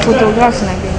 Photographe na bien.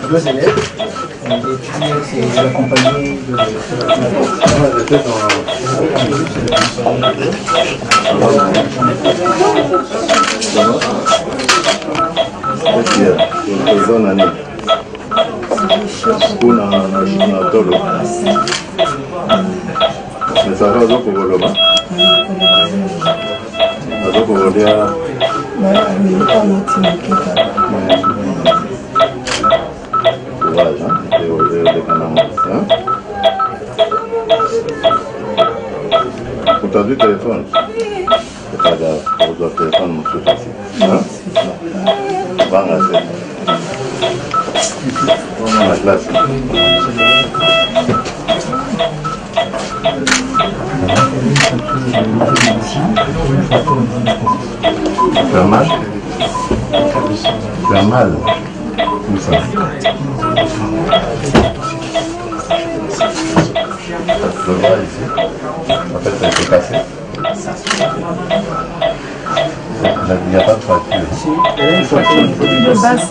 Deux élèves, c'est accompagné de T'as vu le téléphone? C'est pas grave, pour le téléphone, c'est facile. Hein? Bon, la classe. Tu as mal? Tu as mal? Où ça? Le bras ici, en fait ça a été cassé. Il n'y a pas de fracture. Le bassin.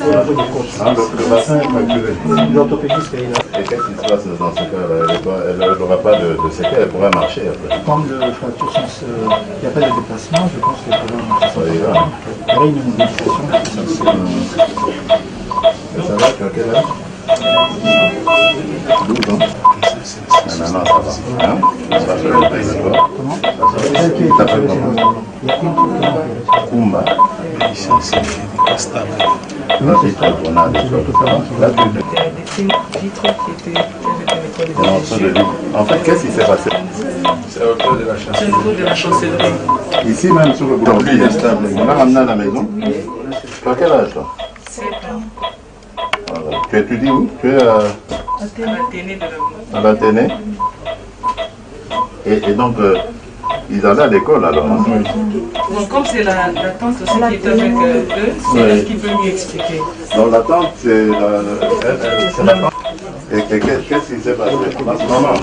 Ah, le bassin est fracturé. l'orthopédiste est là. Et qu'est-ce qui se passe dans ce cas-là? Elle n'aura pas de séquelles, elle pourra marcher après. Comme le fracture, il n'y a pas de déplacement, je pense qu'elle pourra marcher. Ça ira. Elle a une mobilisation. Et ça va, tu as quel âge? 12 ans. Non, ça va. Hein? Ça va se lever, d'accord? Comment? Il t'appelle comment? Kumba. Là, c'est très bon, là, en fait, qu'est-ce qui s'est passé? C'est au cours de la chancellerie. Ici, même sur le boulot, lui, il est stable. On l'a ramené à la maison. Tu as quel âge, toi? 7 ans. Voilà. Tu étudies où? Tu es à l'Athénée. Et donc, ils allaient à l'école alors. Hein? Bon, comme c'est la tante aussi qui est avec eux, c'est elle qui peut lui expliquer. Donc la tante, c'est la tante. Et qu'est-ce qui s'est passé? Maman.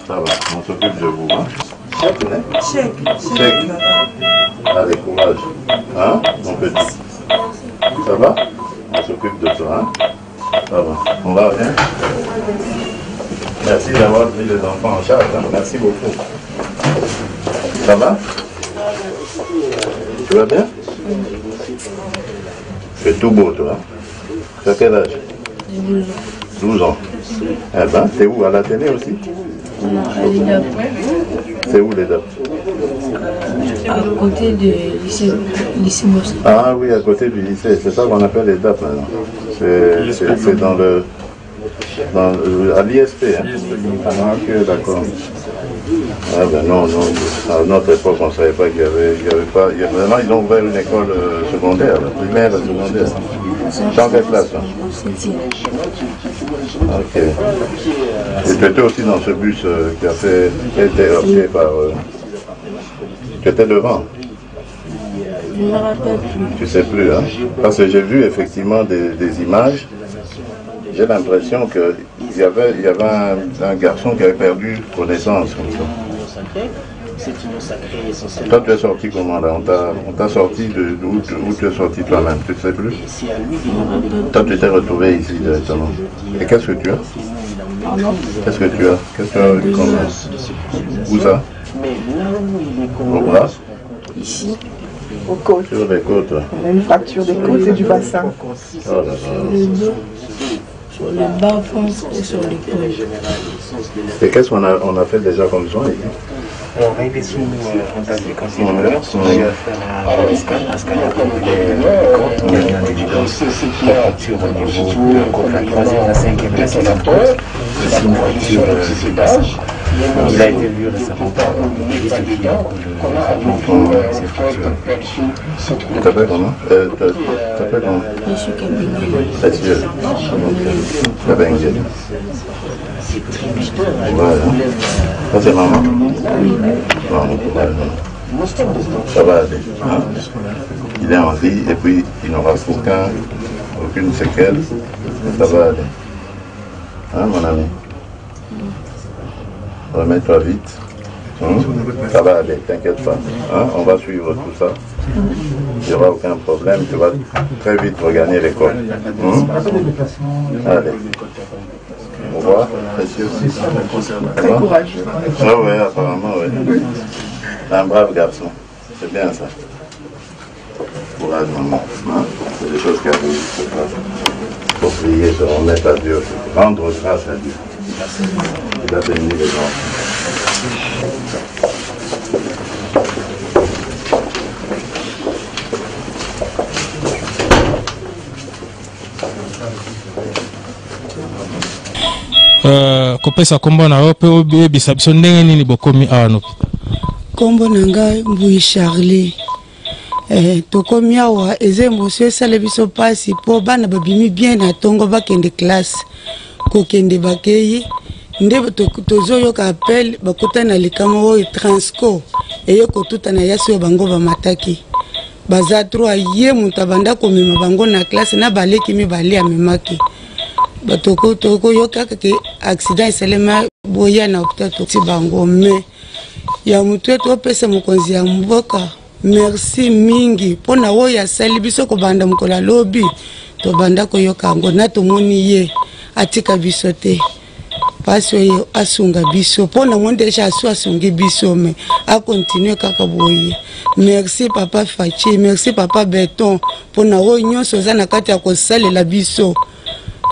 Ça va, on s'occupe de vous. Hein? Chèque. Allez, courage. Hein, mon petit? Ça va? On s'occupe de toi. Hein? Ça va. On va, hein? Merci d'avoir pris les enfants en charge. Hein. Merci beaucoup. Ça va? Tu vas bien? Tu es tout beau, toi. Tu as quel âge? 12 ans. Eh ben, t'es où? À la télé aussi? Non, à l'IDAP. C'est où les dates? À côté du lycée Boston. Ah oui, à côté du lycée. C'est ça qu'on appelle les dates maintenant. C'est dans le... à l'ISP. Hein? Ah, ok, d'accord. Ah ben non, à notre époque, on ne savait pas qu'il y avait pas... Maintenant, ils ont ouvert une école secondaire, primaire et secondaire. Dans quelle classe? Ok. Et tu étais aussi dans ce bus qui a été heurté par... tu étais devant? Je ne me rappelle plus. Tu ne sais plus, hein? Parce que j'ai vu effectivement des images. J'ai l'impression qu'il y avait un garçon qui avait perdu connaissance. Toi, tu es sorti comment là? On t'a sorti d'où tu es sorti toi-même? Tu ne sais plus? Toi, tu t'es retrouvé ici directement. Et qu'est-ce que tu as? Qu'est-ce que tu as? Qu'est-ce que tu as comme... Où ça? Au bras? Ici. Aux côtes. Sur les côtes. On a une fracture des côtes et du bassin. Oh là là. Sur le bas fond et sur l'épaule. Et qu'est-ce qu'on a fait déjà comme soin ici? On a été sous contact des cancers, j'ai fait un scanner pour les côtes, on a mis en évidence une fracture au niveau de côte, la troisième, la cinquième, la sixième côte, aussi une fracture du bassin. Il a été vu récemment par le ministre qui a le traitement pour ces fractures. Tu t'appelles comment? T'appelles comment? Je suis cabinet. Monsieur. Kabengé. Voilà. Ça c'est maman? Non, voilà. Ça va aller. Hein? Il est en vie et puis il n'aura aucune séquelle. Ça va aller. Hein, mon ami? Remets-toi vite. Ça va aller, t'inquiète pas. Hein? On va suivre tout ça. Il n'y aura aucun problème. Tu vas très vite regagner l'école. Allez. Au revoir. Très courageux. Ah oui, apparemment, oui. Un brave garçon. C'est bien ça. Courage, maman. Hein? C'est des choses qui arrivent. Il faut prier, se remettre à Dieu. Rendre grâce à Dieu. Il a béni les enfants. kopesa kombo na yo pe oyebisa biso ndenge nini bokomi awa no kombo na ngai Mbui Charlie tokomi awa eza emotion esala biso mpasi mpo bana babimi bien na ntongo bakende classe kokende bakei nde tozoyoka appel bakota na likama oyo transco eye kotuta na yasi oyo bango bamataki baza 3 ye moto abanda komema bango na classe na baleki mibale amemaki tokoyoka ke accident esalema boya na hôpital toti bango me ya motu etu opesa mokonzi ya mboka merci mingi mpona oyo asali biso kobanda mokolo alobi tobanda koyoka yango na tomoni ye atika biso te pasi oyo asunga biso mpona mo deja asungi biso me akontinue kaka boye merci papa Fachi, merci papa Beton mpona oyo nyonso oza na kati ya kosalela biso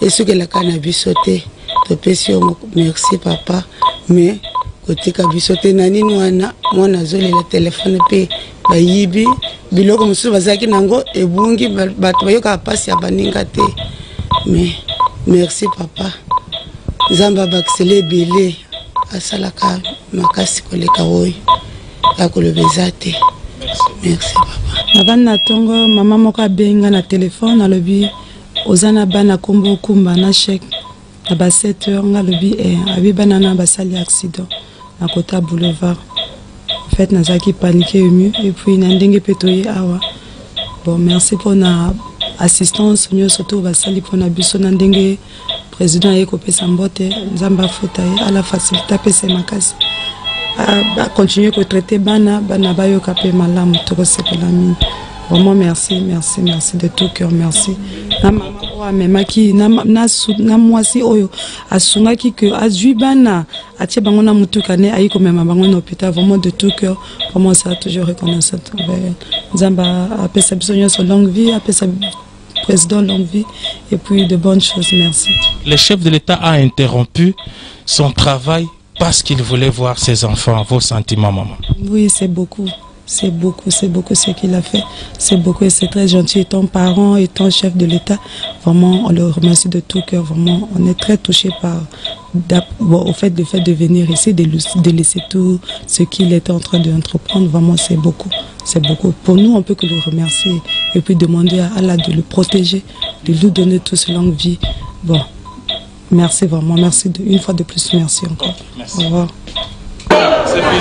esukelaka na biso te topesi yo merci papa me kotika biso te na nini wana mwana azolela telefone mpe bayibi biloko mosusu bazalaki nango ebungi bato bayokaka mpasi ya baninga te me merci papa nzambe abakisela ebele asalaka makasi koleka oyo akoloba eza te merci papa nabandi na ntongo mama moko abenga na telefone alobi oza na bana kombo okumba na chèque na ba 7 heures nga lobi abi bana na basali accident na kota boulevard en fait nazaki paniqué ému et puis na ndenge petoye awa bon merci pour na assistance nyonso to basali pour na biso na ndenge président ye kopesa mbote nzamba fota ye ala facilité apesa makasi ba continuer ko traiter bana bayoka pe malamu to ko sepela mini Vraiment merci, merci, merci de tout cœur, merci. Na maman oa memaki na mwasi oyo asungaki que azui bana atie bango na mutuka ne ayi ko mema bango na hôpital, vraiment de tout cœur. Vraiment ça toujours reconnaissant. Nzamba apesa biso nyonso longue vie, apesa président longue vie et puis de bonnes choses, merci. Le chef de l'État a interrompu son travail parce qu'il voulait voir ses enfants. Vos sentiments, maman? Oui, c'est beaucoup. C'est beaucoup ce qu'il a fait. C'est beaucoup et c'est très gentil. Étant parent, étant chef de l'État, vraiment, on le remercie de tout cœur. Vraiment, on est très touché par au fait de venir ici, de laisser tout ce qu'il était en train d'entreprendre. Vraiment, c'est beaucoup. C'est beaucoup. Pour nous, on peut que le remercier et puis demander à Allah de le protéger, de lui donner toute cette longue vie. Bon, merci vraiment. Merci une fois de plus. Merci encore. Merci. Au revoir. C'est fini.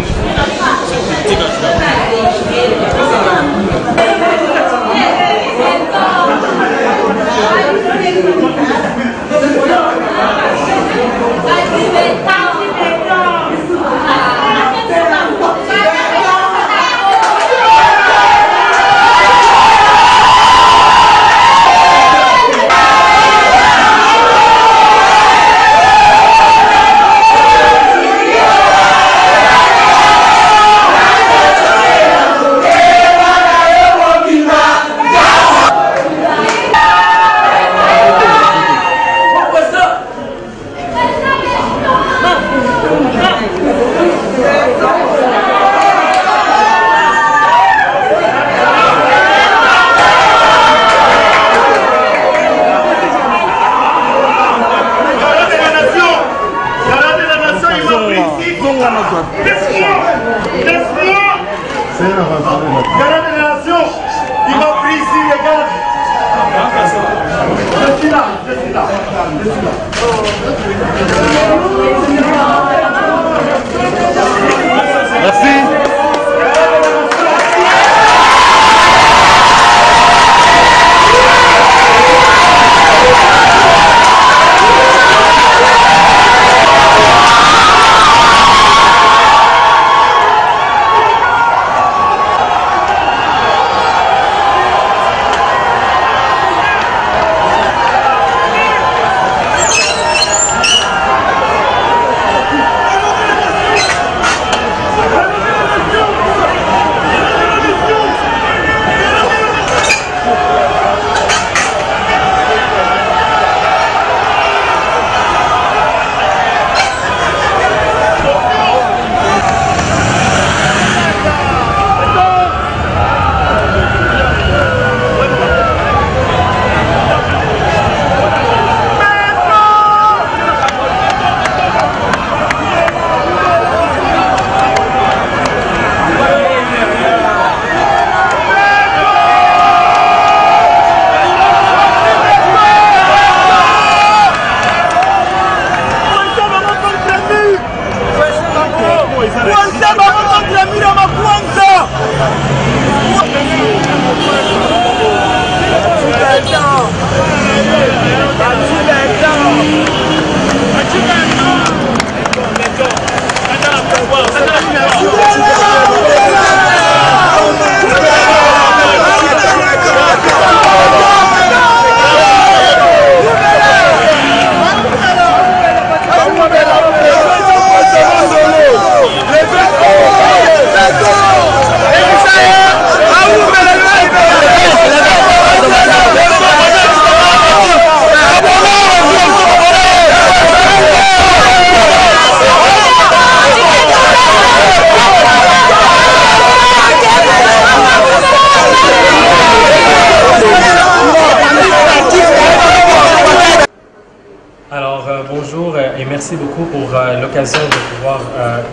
Merci beaucoup pour l'occasion de pouvoir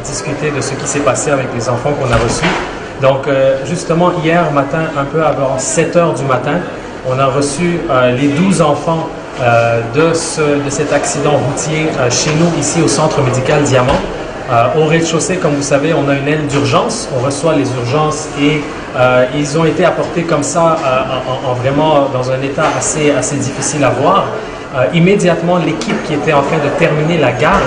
discuter de ce qui s'est passé avec les enfants qu'on a reçus. Donc justement hier matin, un peu avant 7 h du matin, on a reçu les 12 enfants de cet accident routier chez nous, ici au centre médical Diamant. Au rez-de-chaussée, comme vous savez, on a une aile d'urgence, on reçoit les urgences et ils ont été apportés comme ça, vraiment dans un état assez difficile à voir. Immédiatement, l'équipe qui était en train de terminer la garde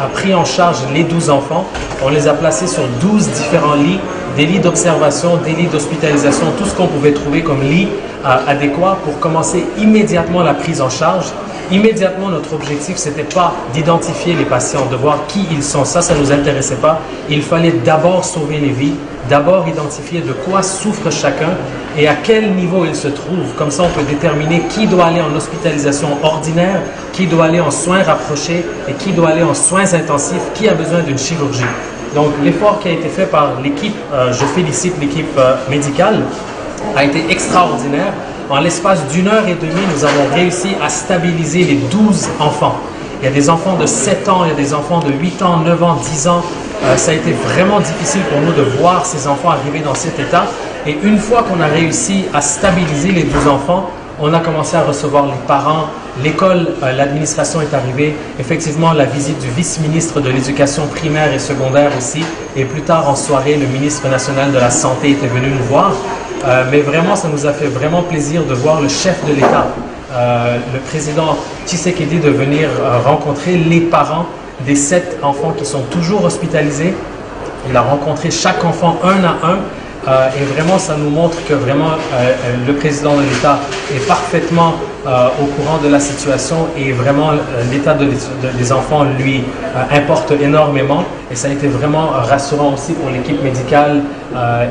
a pris en charge les 12 enfants. On les a placés sur 12 différents lits des lits d'observation, des lits d'hospitalisation, tout ce qu'on pouvait trouver comme lit adéquat pour commencer immédiatement la prise en charge. Immédiatement, notre objectif, ce n'était pas d'identifier les patients, de voir qui ils sont. Ça ne nous intéressait pas. Il fallait d'abord sauver les vies, d'abord identifier de quoi souffre chacun et à quel niveau il se trouve. Comme ça, on peut déterminer qui doit aller en hospitalisation ordinaire, qui doit aller en soins rapprochés et qui doit aller en soins intensifs, qui a besoin d'une chirurgie. Donc, l'effort qui a été fait par l'équipe, je félicite l'équipe médicale, a été extraordinaire. En l'espace d'1 heure et demie, nous avons réussi à stabiliser les 12 enfants. Il y a des enfants de 7 ans, il y a des enfants de 8 ans, 9 ans, 10 ans. Ça a été vraiment difficile pour nous de voir ces enfants arriver dans cet état. Et une fois qu'on a réussi à stabiliser les 12 enfants, on a commencé à recevoir les parents. L'école, l'administration est arrivée. Effectivement, la visite du vice-ministre de l'Éducation primaire et secondaire aussi. Et plus tard en soirée, le ministre national de la Santé était venu nous voir. Mais vraiment, ça nous a fait vraiment plaisir de voir le chef de l'État, le président Tshisekedi, de venir rencontrer les parents des 7 enfants qui sont toujours hospitalisés. Il a rencontré chaque enfant un à un. Et vraiment, ça nous montre que vraiment le président de l'État est parfaitement au courant de la situation et vraiment l'état des enfants lui importe énormément. Et ça a été vraiment rassurant aussi pour l'équipe médicale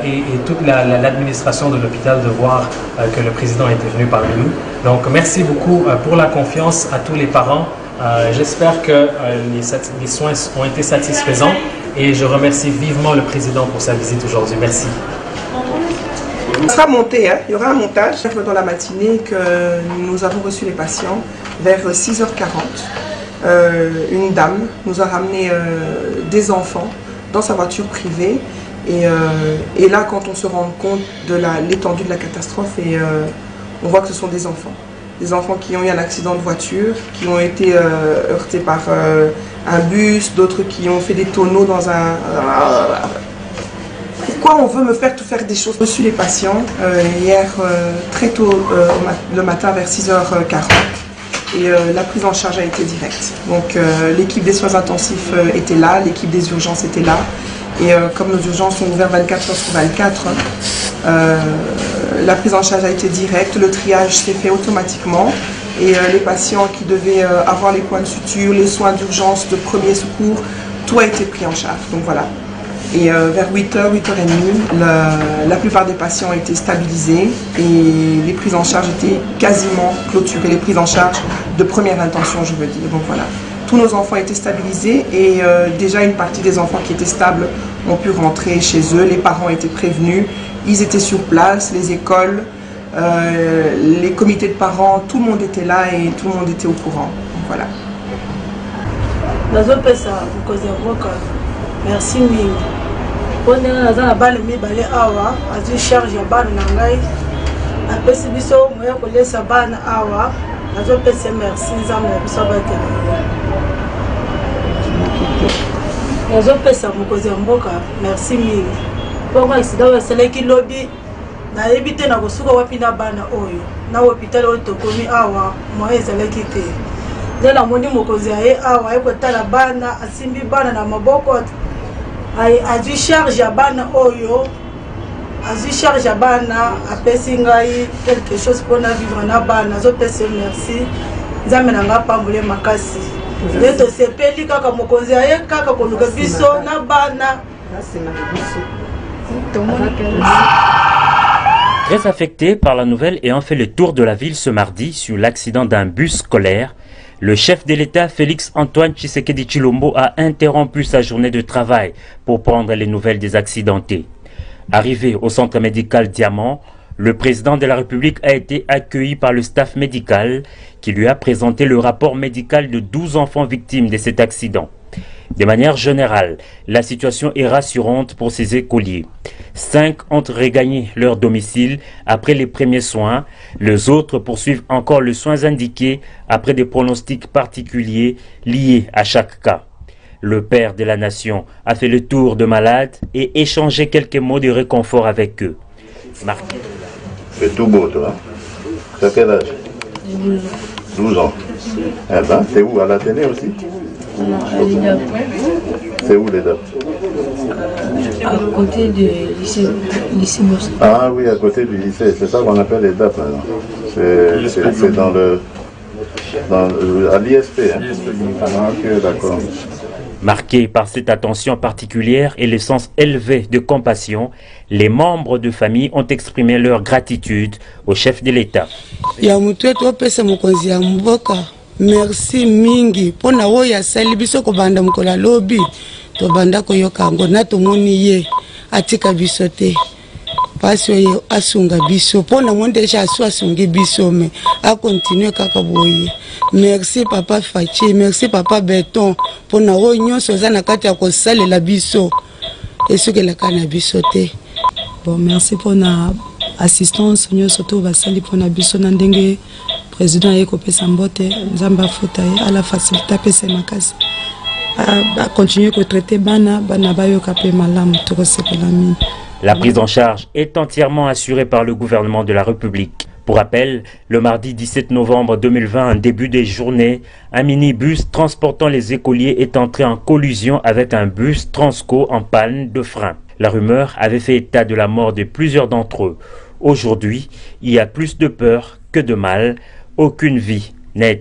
et toute l'administration de l'hôpital de voir que le président était venu parmi nous. Donc merci beaucoup pour la confiance à tous les parents. J'espère que les soins ont été satisfaisants et je remercie vivement le président pour sa visite aujourd'hui. Merci. Ça sera monté, hein. Il y aura un montage dans la matinée que nous avons reçu les patients vers 6h40. Une dame nous a ramené des enfants dans sa voiture privée et là quand on se rend compte de l'étendue de la catastrophe et on voit que ce sont des enfants qui ont eu un accident de voiture, qui ont été heurtés par un bus, d'autres qui ont fait des tonneaux dans un... Pourquoi on veut me faire des choses? J'ai reçu les patients hier très tôt le matin vers 6h40 et la prise en charge a été directe. Donc l'équipe des soins intensifs était là, l'équipe des urgences était là et comme nos urgences sont ouvertes 24 heures sur 24, la prise en charge a été directe, le triage s'est fait automatiquement et les patients qui devaient avoir les points de suture, les soins d'urgence, de premier secours, tout a été pris en charge. Donc voilà. Et vers 8h, 8h30, la plupart des patients étaient stabilisés et les prises en charge étaient quasiment clôturées, les prises en charge de première intention, je veux dire. Donc voilà, tous nos enfants étaient stabilisés et déjà une partie des enfants qui étaient stables ont pu rentrer chez eux, les parents étaient prévenus, ils étaient sur place, les écoles, les comités de parents, tout le monde était là et tout le monde était au courant. Donc voilà. Merci mingi. Po ndenge naza na bana mibale awa azwi charge ya bana na ngai apesi biso moya kolesa bana awa nazopesa merci nzambe na biso abakela nazopesa mokonzi ya mboka merci mingi mpongo aksida oyo asalaki lobi nayebi te na kosuka wapi na bana oyo na hôpital oyo tokomi awa moya ezalaki te nde namoni mokonzi aye awa aye kotala bana asimbi bana na maboko azwi charge ya bana oyo azwi charge ya bana apesi ngai quelque chose mpona vivre na bana azopesa merci nzambe na ngai apambole makasi nde tosepeli kaka mokonzi aye kaka koluka biso na bana. Très affecté par la nouvelle ayant fait le tour de la ville ce mardi sur l'accident d'un bus scolaire, le chef de l'État, Félix-Antoine Tshisekedi Tshilombo, a interrompu sa journée de travail pour prendre les nouvelles des accidentés. Arrivé au centre médical Diamant, le président de la République a été accueilli par le staff médical qui lui a présenté le rapport médical de 12 enfants victimes de cet accident. De manière générale, la situation est rassurante pour ces écoliers. 5 ont regagné leur domicile après les premiers soins. Les autres poursuivent encore les soins indiqués après des pronostics particuliers liés à chaque cas. Le père de la nation a fait le tour de malades et échangé quelques mots de réconfort avec eux. Marqué. C'est tout beau, toi. Tu as quel âge? 12 ans. Eh ben, c'est où? À la télé aussi? C'est où les dates? À côté du lycée Bourse. Ah oui, à côté du lycée, c'est ça qu'on appelle les DAP maintenant. C'est à l'ISP. Hein. Ah, ok, d'accord. Marqués par cette attention particulière et le sens élevé de compassion, les membres de famille ont exprimé leur gratitude au chef de l'État. Merci mingi pona oya sali biso ko banda mukola lobi to banda ko yokango na to moni ye atika biso te pasi oye asunga biso pona monde ja asungi biso me a continuer kaka boye. Merci papa Fachi, merci papa Beton pona o nyonso za na kati ya ko salela biso esuke la kana biso te. Bon, merci pour na assistance nyonso to basali pona biso na ndenge président Ekope Sambote, Zamba Foutaye, à la facilité PC Makasi. À continuer à traiter Bana Bayo Kapé Malam, Torosepelamine. La prise en charge est entièrement assurée par le gouvernement de la République. Pour rappel, le mardi 17 novembre 2020, en début des journées, un minibus transportant les écoliers est entré en collision avec un bus Transco en panne de frein. La rumeur avait fait état de la mort de plusieurs d'entre eux. Aujourd'hui, il y a plus de peur que de mal. Aucune vie n'a été